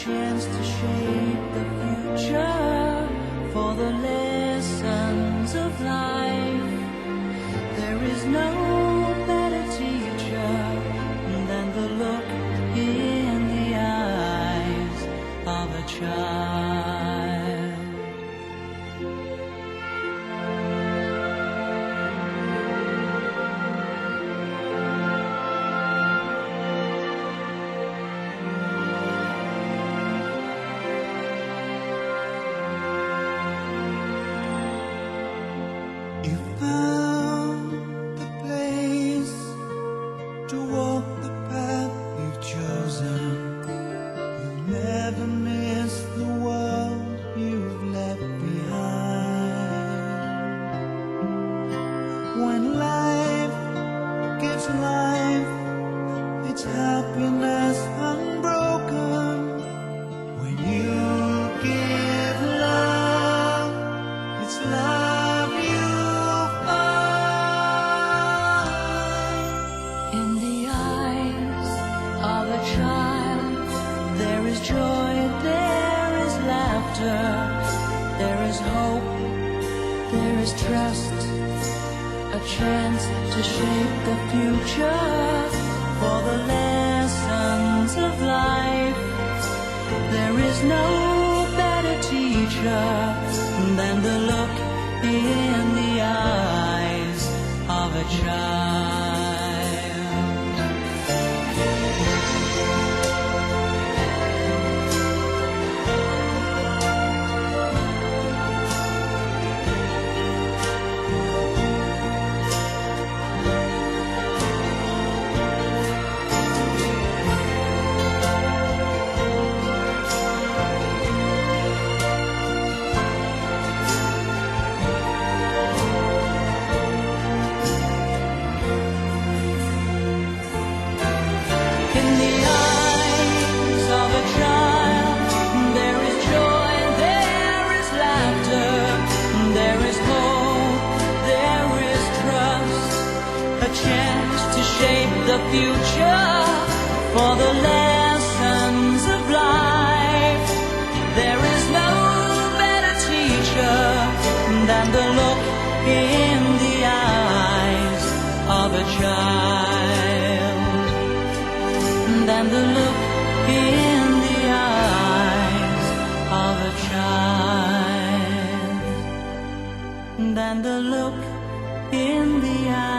chance to shape the future for the lessons of life. There is no better teacher than the look in the eyes of a child. You found the place to walk the path you've chosen. You'll never miss the world you've left behind. When life gives life its happiness unbroken, when you give love, it's love you'll find. In the eyes of a child, there is joy, there is laughter, there is hope, there is trust, a chance to shape the future for the lessons of life. There is no better teacher than the look in the eyes of a child. In the eyes of a child, there is joy, there is laughter, there is hope, there is trust, a chance to shape the future for the lessons of life. There is no better teacher than the look in the eyes of a child, than the look in the eyes of a child, than the look in the eyes